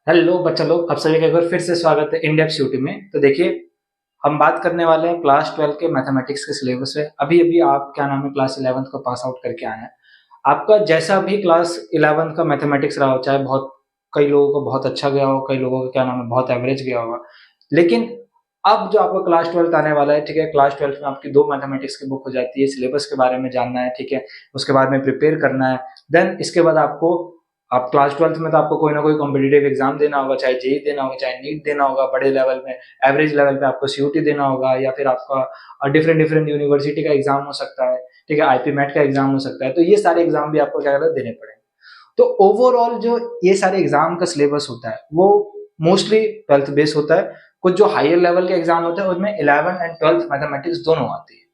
Hello बच्चा लोग, आप सभी का एक बार फिर से स्वागत है इंडेप्थ यूटी में। तो देखिए, हम बात करने वाले हैं क्लास 12 के मैथमेटिक्स के सिलेबस से। अभी अभी आप क्या नाम है क्लास 11th को पास आउट करके आए हैं। आपका जैसा भी क्लास 11th का मैथमेटिक्स रहा हो, चाहे बहुत कई लोगों को बहुत अच्छा गया हो, कई लोगों का क्या नाम है बहुत एवरेज गया होगा, लेकिन अब जो आपका क्लास 12 आने वाला है, ठीक है, क्लास 12 में आपकी दो मैथमेटिक्स की बुक हो जाती है। सिलेबस के बारे में जानना है, ठीक है, उसके बाद में प्रिपेयर करना है। देन इसके बाद आपको, आप क्लास 12 में तो आपको कोई ना कोई कॉम्पिटिटिव एग्जाम देना होगा, चाहे जेई देना होगा, चाहे नीट देना होगा, बड़े लेवल में एवरेज लेवल पे आपको सीयूटी देना होगा, या फिर आपका डिफरेंट डिफरेंट यूनिवर्सिटी का एग्जाम हो सकता है, ठीक है, आईपी मैट का एग्जाम हो सकता है। तो ये सारे एग्जाम भी आपको क्या करना देने पड़ेंगे। तो ओवरऑल जो ये सारे एग्जाम का सिलेबस होता है वो मोस्टली 12th बेस होता है। कुछ जो हायर लेवल के एग्जाम होते हैं उसमें 11 एंड 12th मैथमेटिक्स दोनों आती है।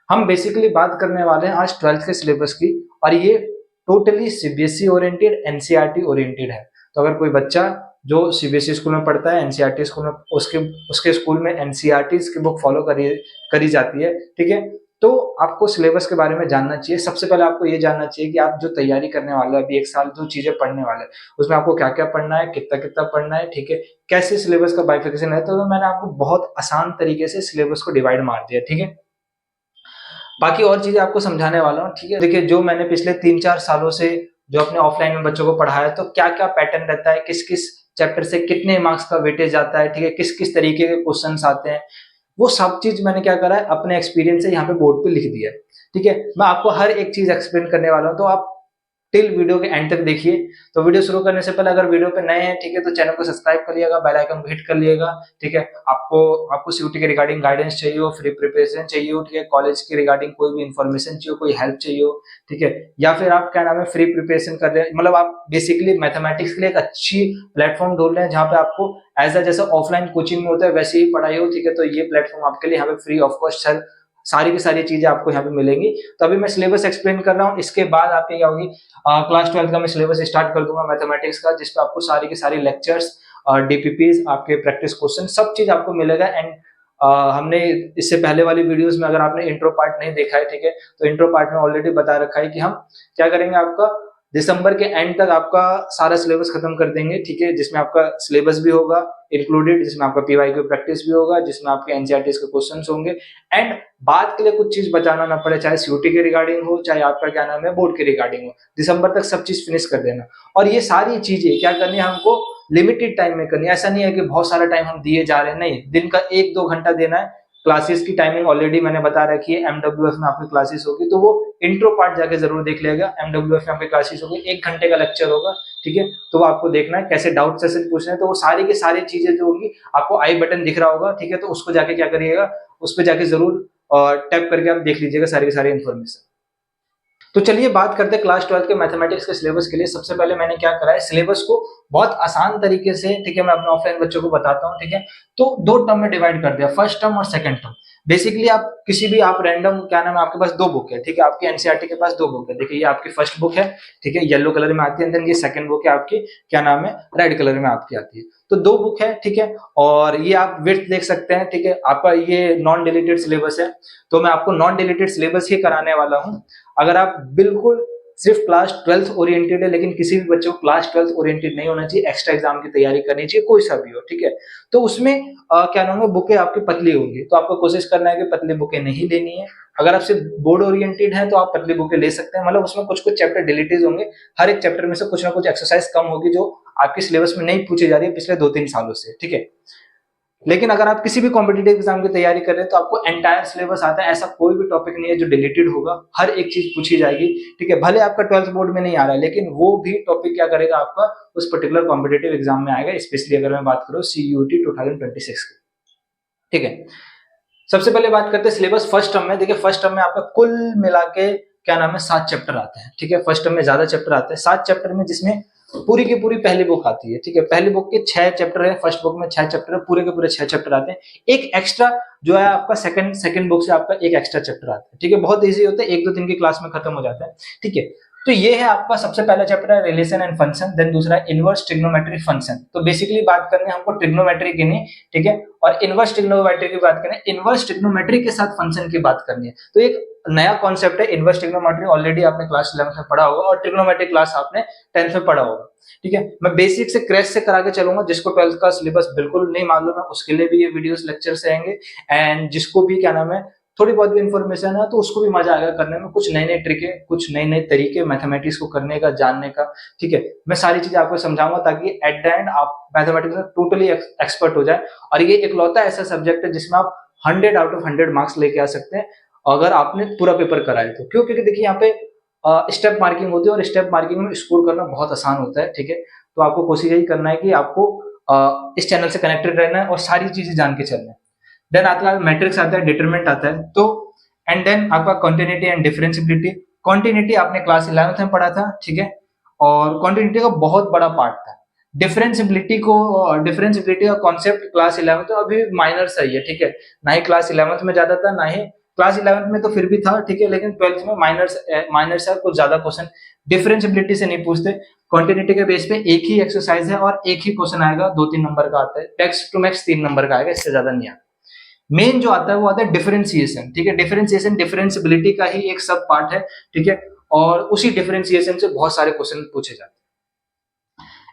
हम बेसिकली बात करने वाले हैं आज 12th के सिलेबस की, और ये totally CBSE oriented, NCERT oriented है। तो अगर कोई बच्चा जो सीबीएसई स्कूल में पढ़ता है, एनसीईआरटी स्कूल में, उसके उसके स्कूल में एनसीईआरटी की बुक फॉलो करी जाती है, ठीक है, तो आपको सिलेबस के बारे में जानना चाहिए। सबसे पहले आपको ये जानना चाहिए कि आप जो तैयारी करने वाले हो, अभी एक साल जो चीजें पढ़ने वाले हैं, उसमें आपको क्या क्या पढ़ना है, कितना कितना पढ़ना है, ठीक है, कैसे सिलेबस का बाइफिकेशन है। तो मैंने आपको बहुत आसान तरीके से सिलेबस को डिवाइड मार दिया, ठीक है। बाकी और चीजें आपको समझाने वाला हूँ, ठीक है। देखिए, जो मैंने पिछले 3-4 सालों से जो अपने ऑफलाइन में बच्चों को पढ़ाया, तो क्या क्या पैटर्न रहता है, किस किस चैप्टर से कितने मार्क्स का वेटेज आता है, ठीक है, किस किस तरीके के क्वेश्चन आते हैं, वो सब चीज मैंने क्या करा है अपने एक्सपीरियंस से यहाँ पे बोर्ड पे लिख दिया है, ठीक है। मैं आपको हर एक चीज एक्सप्लेन करने वाला हूँ, तो आप टिल वीडियो के एंड तक देखिए। तो वीडियो शुरू करने से पहले अगर वीडियो पे नए हैं, ठीक है, तो चैनल को सब्सक्राइब कर लिएगा, बेल आइकन को हिट कर लिएगा, ठीक है। आपको आपको सीयूटी के रिगार्डिंग गाइडेंस चाहिए हो, फ्री प्रिपरेशन चाहिए हो, ठीक है, कॉलेज के रिगार्डिंग कोई भी इन्फॉर्मेशन चाहिए हो, कोई हेल्प चाहिए हो, ठीक है, या फिर आप क्या नाम है फ्री प्रिपरेशन कर रहे हैं, मतलब आप बेसिकली मैथमेटिक्स के लिए एक अच्छी प्लेटफॉर्म ढूंढ रहे हैं जहाँ पे आपको एज अ जैसा ऑफलाइन कोचिंग में होता है वैसे ही पढ़ाई हो, ठीक है, तो ये प्लेटफॉर्म आपके लिए यहाँ पे फ्री ऑफ कॉस्ट है। सारी की सारी चीजें आपको यहाँ पे मिलेंगी। तो अभी मैं सिलेबस एक्सप्लेन कर रहा हूँ, इसके बाद आपकी क्या होगी, क्लास 12 का मैं सिलेबस स्टार्ट कर दूंगा मैथमेटिक्स का, जिसपे आपको सारी की सारी लेक्चर्स, डीपीपीज, आपके प्रैक्टिस क्वेश्चन, सब चीज आपको मिलेगा। एंड हमने इससे पहले वाली वीडियोस में अगर आपने इंट्रो पार्ट नहीं देखा है, ठीक है, तो इंट्रो पार्ट में ऑलरेडी बता रखा है कि हम क्या करेंगे। आपका दिसंबर के एंड तक आपका सारा सिलेबस खत्म कर देंगे, ठीक है, जिसमें आपका सिलेबस भी होगा इंक्लूडेड, जिसमें आपका पीवाईक्यू प्रैक्टिस भी होगा, जिसमें आपके एनसीईआरटी के क्वेश्चंस होंगे। एंड बाद के लिए कुछ चीज बचाना ना पड़े, चाहे सीयूटी के रिगार्डिंग हो, चाहे आपका क्या नाम है बोर्ड के रिगार्डिंग हो, दिसंबर तक सब चीज फिनिश कर देना। और ये सारी चीजें क्या करनी है हमको, लिमिटेड टाइम में करनी है। ऐसा नहीं है कि बहुत सारा टाइम हम दिए जा रहे हैं, नहीं, दिन का 1-2 घंटा देना है। क्लासेस की टाइमिंग ऑलरेडी मैंने बता रखी है, एमडब्ल्यूएफ में आपकी क्लासेस होगी, तो वो इंट्रो पार्ट जाके जरूर देख लेगा। एमडब्ल्यूएफ में आपकी क्लासेस होगी, 1 घंटे का लेक्चर होगा, ठीक है, तो वो आपको देखना है कैसे डाउट सेशन पूछना है। तो वो सारी की सारी चीजें जो होंगी, आपको आई बटन दिख रहा होगा, ठीक है, तो उसको जाके क्या करिएगा, उस पर जाके जरूर टैप करके आप देख लीजिएगा सारी की सारी इन्फॉर्मेशन। तो चलिए बात करते हैं क्लास 12 के मैथमेटिक्स के सिलेबस के लिए। सबसे पहले मैंने क्या करा है, सिलेबस को बहुत आसान तरीके से, ठीक है, मैं अपने ऑफलाइन बच्चों को बताता हूँ, ठीक है। तो 2 टर्म में डिवाइड कर दिया, फर्स्ट टर्म और सेकंड टर्म। बेसिकली आप किसी भी, आप रैंडम क्या नाम है, आपके पास 2 बुक है, ठीक है, आपकी एनसीईआरटी के पास 2 बुक है। देखिए, ये आपकी फर्स्ट बुक है, ठीक है, येलो कलर में आती है। देन ये सेकंड बुक है आपकी, क्या नाम है, रेड कलर में आपकी आती है। तो 2 बुक है, ठीक है, और ये आप विड्थ देख सकते हैं, ठीक है, आपका ये नॉन डिलीटेड सिलेबस है। तो मैं आपको नॉन डिलीटेड सिलेबस ही कराने वाला हूँ। अगर आप बिल्कुल सिर्फ क्लास 12 ओरिएंटेड है, लेकिन किसी भी बच्चे को क्लास 12 ओरिएंटेड नहीं होना चाहिए, एक्स्ट्रा एग्जाम की तैयारी करनी चाहिए, कोई सा भी हो, ठीक है, तो उसमें क्या नाम है, बुकें आपकी पतली होंगी, तो आपको कोशिश करना है कि पतली बुकें नहीं लेनी है। अगर आप सिर्फ बोर्ड ओरिएंटेड है तो आप पतली बुकें ले सकते हैं, मतलब उसमें कुछ कुछ चैप्टर डिलीटेड होंगे, हर एक चैप्टर में से कुछ ना कुछ एक्सरसाइज कम होगी जो आपके सिलेबस में नहीं पूछी जा रही है पिछले 2-3 सालों से, ठीक है। लेकिन अगर आप किसी भी कॉम्पिटिटिव एग्जाम की तैयारी कर रहे हैं तो आपको एंटायर सिलेबस आता है, ऐसा कोई भी टॉपिक नहीं है जो डिलीटेड होगा, हर एक चीज पूछी जाएगी, ठीक है। भले आपका 12th बोर्ड में नहीं आ रहा है, लेकिन वो भी टॉपिक क्या करेगा, आपका उस पर्टिकुलर कॉम्पिटिटिव एग्जाम में आएगा, स्पेशली अगर मैं बात करूं सीयूटी 2026 की, ठीक है। सबसे पहले बात करते हैं सिलेबस फर्स्ट टर्म में। देखिए, फर्स्ट टर्म में आपका कुल मिला के क्या नाम है 7 चैप्टर आते हैं, ठीक है। फर्स्ट टर्म में ज्यादा चैप्टर आते हैं, 7 चैप्टर में, जिसमें पूरी की पूरी पहली बुक आती है, ठीक है। पहली बुक के 6 चैप्टर है, फर्स्ट बुक में 6 चैप्टर है, पूरे के पूरे 6 चैप्टर आते हैं। एक एक्स्ट्रा जो है आपका सेकंड बुक से आपका एक एक्स्ट्रा चैप्टर आता है, ठीक है। बहुत ईजी होता है, 1-2 दिन की क्लास में खत्म हो जाता है, ठीक है। तो ये है आपका सबसे पहला चैप्टर है रिलेशन एंड फंक्शन। देन दूसरा है इनवर्स ट्रिग्नोमेट्री फंक्शन। तो बेसिकली बात करनी है हमको ट्रिग्नोमेट्री की नहीं, ठीक है, और इनवर्स ट्रिग्नोमेट्री की बात करें, इनवर्स ट्रिग्नोमेट्री के साथ फंक्शन की बात करनी है। तो एक नया कॉन्सेप्ट है इनवर्स ट्रिग्नोमेट्री, ऑलरेडी आपने क्लास 11 में पढ़ा होगा, और ट्रिग्नोमेट्री क्लास आपने 10th में पढ़ा होगा। ठीक है, मैं बेसिक से क्रैश से करा के चलूंगा। जिसको 12th का सिलेबस बिल्कुल नहीं मालूम है उसके लिए भी ये वीडियोस लेक्चर्स रहेंगे, एंड जिसको भी क्या नाम है थोड़ी बहुत भी इन्फॉर्मेशन है तो उसको भी मजा आएगा करने में। कुछ नए नए ट्रिक है, कुछ नए नए तरीके मैथमेटिक्स को करने का, जानने का। ठीक है, मैं सारी चीजें आपको समझाऊंगा ताकि एट द एंड आप मैथमेटिक्स में टोटली एक्सपर्ट हो जाए। और ये इकलौता ऐसा सब्जेक्ट है जिसमें आप 100 आउट ऑफ 100 मार्क्स लेके आ सकते हैं अगर आपने पूरा पेपर कराए तो। क्यों? क्योंकि देखिए यहाँ पे स्टेप मार्किंग होती है, और स्टेप मार्किंग में स्कोर करना बहुत आसान होता है। ठीक है, तो आपको कोशिश यही करना है कि आपको इस चैनल से कनेक्टेड रहना है और सारी चीजें जान के चलना है। देन आपका मैट्रिक्स आता है, डिटरमिनेंट आता है, तो एंड देन आपका कॉन्टिन्यूटी एंड डिफरेंशिएबिलिटी। कॉन्टिन्यूटी आपने क्लास 11th में पढ़ा था। ठीक है, और कॉन्टिन्यूटी का बहुत बड़ा पार्ट था। डिफरेंशिएबिलिटी का कॉन्सेप्ट क्लास 11th तो अभी माइनर सही है। ठीक है, ना ही क्लास 11th में ज्यादा था, ना ही क्लास 11th में तो फिर भी था। ठीक है, लेकिन 12th में माइनर से कुछ ज्यादा क्वेश्चन डिफरेंशिएबिलिटी से नहीं पूछते। कॉन्टिन्यूटी के बेस पे एक ही एक्सरसाइज है और एक ही क्वेश्चन आएगा, 2-3 नंबर का आता है, मैक्स टू मैक्स 3 नंबर का आएगा, इससे ज्यादा नहीं आता। मेन जो आता है वो आता है डिफरेंशिएशन। ठीक है, डिफरेंशिएशन डिफरेंशिएबिलिटी का ही एक सब पार्ट है। ठीक है, और उसी डिफरेंशिएशन से बहुत सारे क्वेश्चन पूछे जाते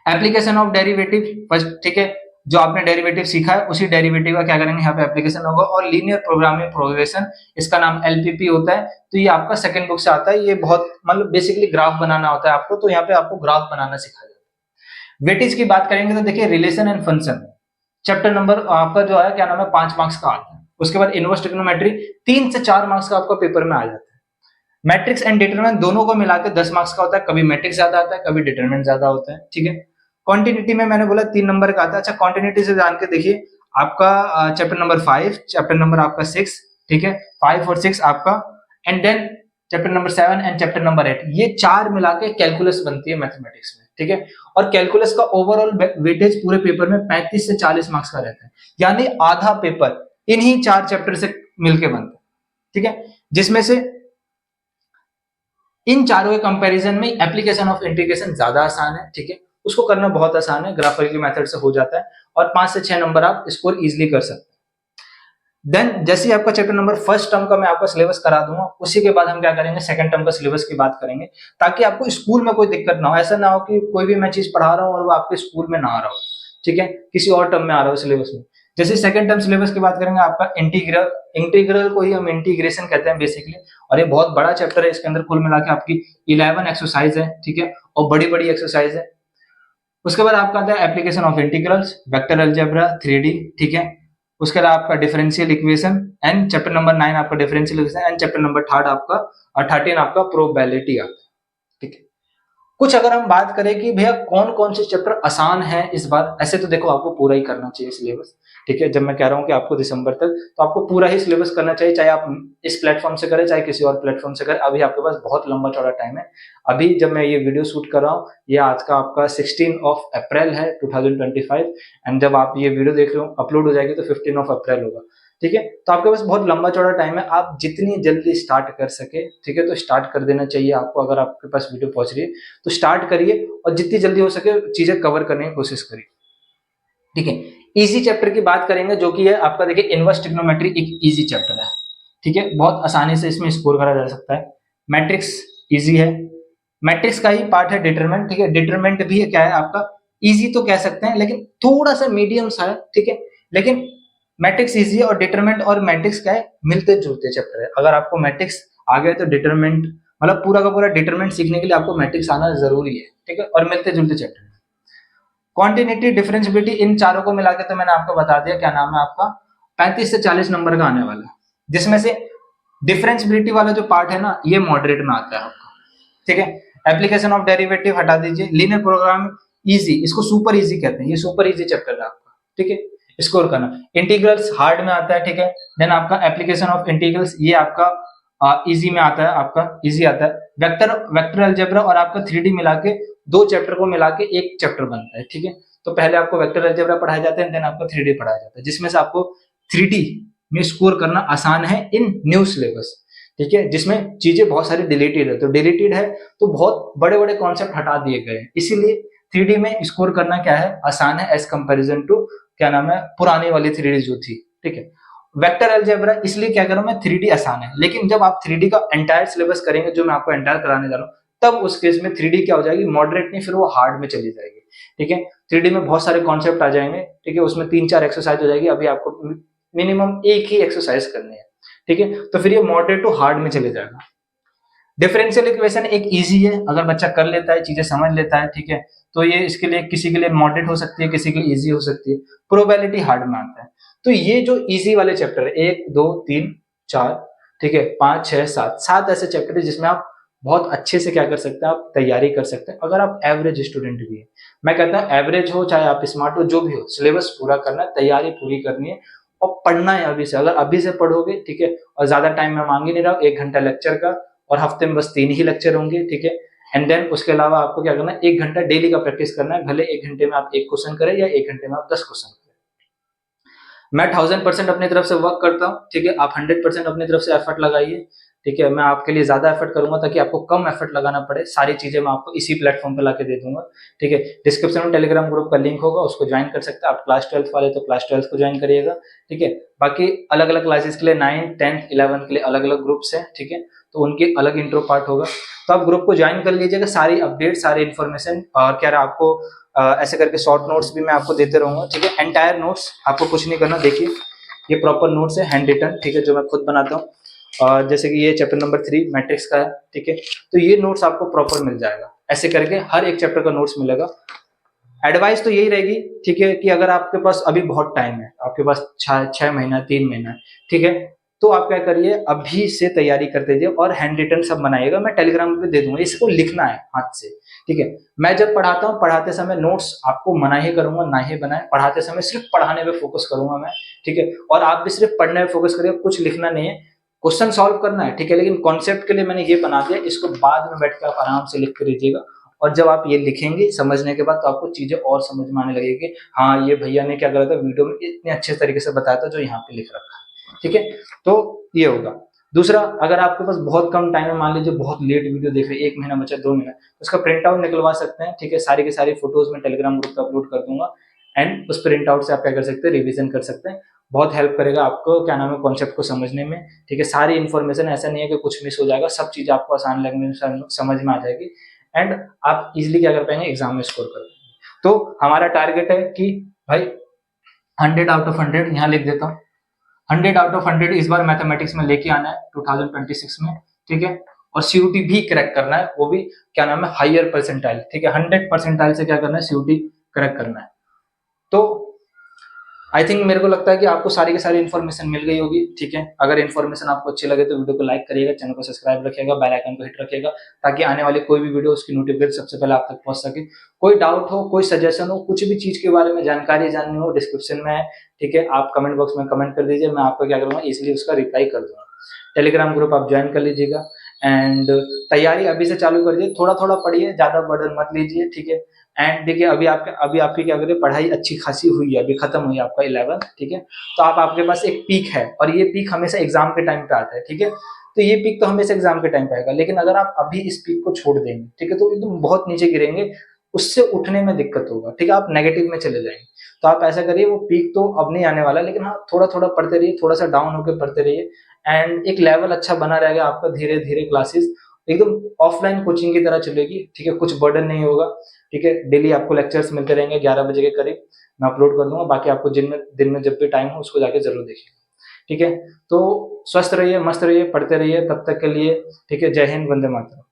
हैं। Application of derivative first. ठीक है, जो आपने डेरिवेटिव सीखा है उसी डेरिवेटिव का क्या करेंगे यहाँ पे एप्लीकेशन होगा। और लीनियर प्रोग्रामिंग प्रोग्रेशन, इसका नाम एलपीपी होता है। तो ये आपका सेकंड बुक से आता है। ये बहुत मतलब बेसिकली ग्राफ बनाना होता है आपको, तो यहाँ पे आपको ग्राफ बनाना सिखाया जाता है। वेटेज की बात करेंगे तो देखिए relation and function chapter number आपका जो है क्या नाम है 5 मार्क्स का आता है। उसके बाद इनवर्स ट्रिग्नोमेट्री 3 से 4 मार्क्स का आपका पेपर में आ जाता है। मैट्रिक्स एंड डिटरमिनेंट दोनों को मिलाकर 10 मार्क्स का होता है। कभी मैट्रिक्स ज्यादा आता है, कभी डिटरमिनेंट ज्यादा होता है। ठीक है, कॉन्टिन्यूटी में मैंने बोला 3 नंबर का आता है। अच्छा, कॉन्टिन्यूटी से जान के देखिए आपका चैप्टर नंबर 5, चैप्टर नंबर आपका 6। ठीक है, 5 और 6 आपका, and then chapter number 7 and chapter number 8, ये 4 मिला के कैलकुलस बनती है मैथमेटिक्स में। ठीक है, और कैलकुलस का ओवरऑल वेटेज पूरे पेपर में 35 से 40 मार्क्स का रहता है, यानी आधा पेपर इन्हीं 4 चैप्टर से मिलके बनता है। ठीक है, जिसमें से इन चारों के कंपैरिजन में एप्लीकेशन ऑफ इंटीग्रेशन ज्यादा आसान है। ठीक है, उसको करना बहुत आसान है, ग्राफिकल मेथड से हो जाता है, और 5 से 6 नंबर आप स्कोर इजीली कर सकते हैं। देन जैसे ही आपका चैप्टर नंबर फर्स्ट टर्म का मैं आपका सिलेबस करा दूंगा, उसी के बाद हम क्या करेंगे सेकंड टर्म का सिलेबस की बात करेंगे, ताकि आपको स्कूल में कोई दिक्कत ना हो। ऐसा ना हो कि कोई भी मैं चीज पढ़ा रहा हूँ और वो आपके स्कूल में ना आ रहा हो। ठीक है, किसी और टर्म में आ रहा हो सिलेबस में। जैसे सेकंड टर्म सिलेबस की बात करेंगे, आपका इंटीग्रल को ही हम इंटीग्रेशन कहते हैं बेसिकली, और ये बहुत बड़ा चैप्टर है। इसके अंदर कुल मिला के आपकी 11 एक्सरसाइज है। ठीक है, और बड़ी बड़ी एक्सरसाइज है। उसके बाद आपका आता है application of integrals, vector algebra, 3D। ठीक है, उसके बाद आपका differential equation, and chapter number 9 आपका differential equation, and chapter number 13 आपका प्रोबेबिलिटी आता है। ठीक है, कुछ अगर हम बात करें कि भैया कौन कौन से चैप्टर आसान है इस बार, ऐसे तो देखो आपको पूरा ही करना चाहिए सिलेबस। ठीक है, जब मैं कह रहा हूँ कि आपको दिसंबर तक, तो आपको पूरा ही सिलेबस करना चाहिए, चाहे आप इस प्लेटफॉर्म से करें चाहे किसी और प्लेटफॉर्म से करें। अभी आपके पास बहुत लंबा चौड़ा टाइम है। अभी जब मैं ये वीडियो शूट कर रहा हूँ, ये आज का आपका 16 अप्रैल है 2025, एंड जब आप ये वीडियो देख रहे हो अपलोड हो जाएगी तो 15 अप्रैल होगा। ठीक है, तो आपके पास बहुत लंबा चौड़ा टाइम है, आप जितनी जल्दी स्टार्ट कर सके, ठीक है, तो स्टार्ट कर देना चाहिए आपको। अगर आपके पास वीडियो पहुंच रही है तो स्टार्ट करिए, और जितनी जल्दी हो सके चीजें कवर करने की कोशिश करिए। ठीक है, इजी चैप्टर की बात करेंगे, जो कि है आपका देखिए इनवर्स ट्रिग्नोमेट्री एक इजी चैप्टर है। ठीक है, बहुत आसानी से इसमें स्कोर करा जा सकता है। मैट्रिक्स इजी है, मैट्रिक्स का ही पार्ट है डिटरमिनेंट। ठीक है, डिटरमिनेंट भी क्या है आपका इजी तो कह सकते हैं, लेकिन थोड़ा सा मीडियम सा है। ठीक है, लेकिन मैट्रिक्स इजी है, और डिटरमिनेंट और मैट्रिक्स क्या है मिलते जुलते चैप्टर है। अगर आपको मैट्रिक्स आ गए तो डिटरमिनेंट मतलब पूरा का पूरा डिटरमिनेंट सीखने के लिए आपको मैट्रिक्स आना जरूरी है। ठीक है, और मिलते जुलते चैप्टर। क्वांटिटी डिफरेंशिएबिलिटी इन चारों को मिला के तो मैंने आपको बता दिया क्या नाम है आपका 35 से 40 नंबर का आने वाला है, जिसमें से डिफरेंशिएबिलिटी वाला जो पार्ट है ना ये मॉडरेट में आता है आपका। ठीक है, एप्लीकेशन ऑफ डेरिवेटिव हटा दीजिए, लीनियर प्रोग्राम इजी, इसको सुपर इजी कहते हैं, ये सुपर इजी चैप्टर है आपका। ठीक है, स्कोर करना। इंटीग्रल्स हार्ड में आता है। ठीक है, देन आपका एप्लीकेशन ऑफ इंटीग्रल्स ये आपका इजी में आता है, आपका इजी आता है। वेक्टर अलजेब्रा और आपका 3D मिला के, दो चैप्टर को मिला के एक चैप्टर बनता है। ठीक है, तो पहले आपको वेक्टर अलजेब्रा पढ़ाया जाता है, देन आपको 3D पढ़ाया जाता है, जिसमें से आपको 3D में स्कोर करना आसान है इन न्यू सिलेबस। ठीक है, जिसमें चीजें बहुत सारी डिलीटेड है, तो डिलीटेड है तो बहुत बड़े बड़े कॉन्सेप्ट हटा दिए गए, इसीलिए 3D में स्कोर करना क्या है आसान है एज कंपैरिजन टू क्या नाम है पुरानी वाली 3D जो थी। ठीक है, वेक्टर अलजेब्रा इसलिए क्या करूं मैं, 3D आसान है, लेकिन जब आप 3D का एंटायर सिलेबस करेंगे जो मैं आपको एंटायर कराने जा रहा हूं, तब उस केस में 3D क्या हो जाएगी, मॉडरेट नहीं, फिर वो हार्ड में चली जाएगी। ठीक है, 3D में बहुत सारे कॉन्सेप्ट आ जाएंगे। ठीक है, उसमें 3-4 एक्सरसाइज हो जाएगी, अभी आपको मिनिमम एक ही एक्सरसाइज करनी है। ठीक है, तो फिर ये मॉडरेट टू हार्ड में चले जाएगा। डिफरेंशियल इक्वेशन एक इजी है, अगर बच्चा कर लेता है, चीजें समझ लेता है, ठीक है, तो ये इसके लिए किसी के लिए मॉडरेट हो सकती है, किसी के लिए इजी हो सकती है। प्रोबेबिलिटी हार्ड में आता है। तो ये जो इजी वाले चैप्टर है, 1 2 3 4, ठीक है, 5 6 7, 7 ऐसे चैप्टर है जिसमें आप बहुत अच्छे से क्या कर सकते हैं, आप तैयारी कर सकते हैं अगर आप एवरेज स्टूडेंट भी है। मैं कहता हूँ एवरेज हो चाहे आप स्मार्ट हो, जो भी हो, सिलेबस पूरा करना है, तैयारी पूरी करनी है और पढ़ना है अभी से। अगर अभी से पढ़ोगे, ठीक है, और ज्यादा टाइम मैं मांग ही नहीं रहा हूँ, 1 घंटा लेक्चर का, और हफ्ते में बस 3 ही लेक्चर होंगे। ठीक है, एंड देन उसके अलावा आपको क्या करना है, 1 घंटा डेली का प्रैक्टिस करना है, भले 1 घंटे में आप 1 क्वेश्चन करें या 1 घंटे में आप 10 क्वेश्चन करें। मैं 1000% अपनी तरफ से वर्क करता हूँ। ठीक है, आप 100% अपनी तरफ से एफर्ट लगाइए। ठीक है, मैं आपके लिए ज्यादा एफर्ट करूंगा ताकि आपको कम एफर्ट लगाना पड़े। सारी चीजें मैं आपको इसी प्लेटफॉर्म पे लाके दे दूंगा। ठीक है, डिस्क्रिप्शन में टेलीग्राम ग्रुप का लिंक होगा, उसको ज्वाइन कर सकते हैं। आप क्लास 12th वाले तो क्लास 12th को ज्वाइन करिएगा। ठीक है, बाकी अलग अलग क्लासेस के लिए 9th 10th 11th के लिए अलग अलग ग्रुप्स हैं। ठीक है, तो उनके अलग इंट्रो पार्ट होगा, तो आप ग्रुप को ज्वाइन कर लीजिएगा। सारी अपडेट, सारी इन्फॉर्मेशन, और क्या रहा आपको ऐसे करके शॉर्ट नोट्स भी मैं आपको देते रहूंगा। ठीक है, एंटायर नोट्स, आपको कुछ नहीं करना। देखिए, ये प्रॉपर नोट्स है, हैंड रिटन, ठीक है, जो मैं खुद बनाता हूँ। जैसे कि ये चैप्टर नंबर 3 मैट्रिक्स का है। ठीक है, तो ये नोट्स आपको प्रॉपर मिल जाएगा। ऐसे करके हर एक चैप्टर का नोट्स मिलेगा। एडवाइस तो यही रहेगी, ठीक है, कि अगर आपके पास अभी बहुत टाइम है, आपके पास 6 महीना 3 महीना, ठीक है, तो आप क्या करिए, अभी से तैयारी करते जाइए और हैंड रिटन सब बनाइएगा। मैं टेलीग्राम पे दे दूंगा, इसको लिखना है हाथ से। ठीक है, मैं जब पढ़ाता हूँ, पढ़ाते समय नोट्स आपको मना ही करूंगा, ना ही बनाए। पढ़ाते समय सिर्फ पढ़ाने पे फोकस करूंगा मैं। ठीक है, और आप भी सिर्फ पढ़ने पे फोकस करिए, कुछ लिखना नहीं है, क्वेश्चन सॉल्व करना है। ठीक है, लेकिन कॉन्सेप्ट के लिए मैंने ये बना दिया, इसको बाद में बैठ कर आप आराम से लिख कर लीजिएगा। और जब आप ये लिखेंगे समझने के बाद, तो आपको चीजें और समझ में आने लगेगी। हाँ, ये भैया ने क्या करा था, वीडियो में इतने अच्छे तरीके से बताया था जो यहाँ पे लिख रखा है। ठीक है, तो ये होगा। दूसरा, अगर आपके पास बहुत कम टाइम है, मान लीजिए बहुत लेट वीडियो देख रहे हैं, 1 महीना बचा, 2 महीना, तो उसका प्रिंट आउट निकलवा सकते हैं। ठीक है, सारी की सारी फोटोज में टेलीग्राम ग्रुप पे अपलोड कर दूंगा, एंड उस प्रिंट आउट से आप क्या कर सकते हैं, रिवीजन कर सकते हैं। बहुत हेल्प करेगा आपको, क्या नाम है, कॉन्सेप्ट को समझने में। ठीक है, सारी इन्फॉर्मेशन, ऐसा नहीं है कि कुछ मिस हो जाएगा, सब चीज आपको आसान लैंग्वेज में समझ में आ जाएगी, एंड आप इजिली क्या कर पाएंगे, एग्जाम में स्कोर कर पाएंगे। तो हमारा टारगेट है कि भाई 100 आउट ऑफ 100, यहाँ लिख देता हूँ, 100 आउट ऑफ 100 इस बार मैथमेटिक्स में लेके आना है 2026 में। ठीक है, और सीयूटी भी क्रैक करना है, वो भी क्या नाम है, हायर परसेंटाइल। ठीक है, 100 परसेंटाइल से क्या करना है, सीयूटी क्रैक करना है। तो आई थिंक, मेरे को लगता है कि आपको सारी की सारी इन्फॉर्मेशन मिल गई होगी। ठीक है, अगर इन्फॉर्मेशन आपको अच्छी लगे तो वीडियो को लाइक करिएगा, चैनल को सब्सक्राइब रखिएगा, बेल आइकन को हिट रखिएगा, ताकि आने वाली कोई भी वीडियो, उसकी नोटिफिकेशन सबसे पहले आप तक पहुंच सके। कोई डाउट हो, कोई सजेशन हो, कुछ भी चीज के बारे में जानकारी जाननी हो, डिस्क्रिप्शन में है। ठीक है, आप कमेंट बॉक्स में कमेंट कर दीजिए, मैं आपको क्या करूंगा, इसलिए उसका रिप्लाई कर दूंगा। टेलीग्राम ग्रुप आप ज्वाइन कर लीजिएगा, एंड तैयारी अभी से चालू कर दीजिए, थोड़ा थोड़ा पढ़िए, ज्यादा बर्डन मत लीजिए। ठीक है, एंड देखिए, अभी आपकी क्या करिए, पढ़ाई अच्छी खासी हुई है, अभी खत्म हुई है आपका 11th। ठीक है, तो आप, आपके पास एक पीक है, और ये पीक हमेशा एग्जाम के टाइम पे आता है। ठीक है, तो ये पीक तो हमेशा एग्जाम के टाइम पे आएगा, लेकिन अगर आप अभी इस पीक को छोड़ देंगे, ठीक है, तो एकदम बहुत नीचे गिरेंगे, उससे उठने में दिक्कत होगा। ठीक है, आप नेगेटिव में चले जाएंगे। तो आप ऐसा करिए, वो पीक तो अब नहीं आने वाला, लेकिन हाँ, थोड़ा थोड़ा पढ़ते रहिए, थोड़ा सा डाउन होकर पढ़ते रहिए, एंड एक लेवल अच्छा बना रहेगा आपका। धीरे धीरे क्लासेस एकदम ऑफलाइन कोचिंग की तरह चलेगी। ठीक है, कुछ बर्डन नहीं होगा। ठीक है, डेली आपको लेक्चर्स मिलते रहेंगे 11 बजे के करीब, मैं अपलोड कर दूंगा। बाकी आपको दिन में जब भी टाइम हो, उसको जाके जरूर देखिए। ठीक है, तो स्वस्थ रहिए, मस्त रहिए, पढ़ते रहिए तब तक के लिए। ठीक है, जय हिंद, वंदे मातरम।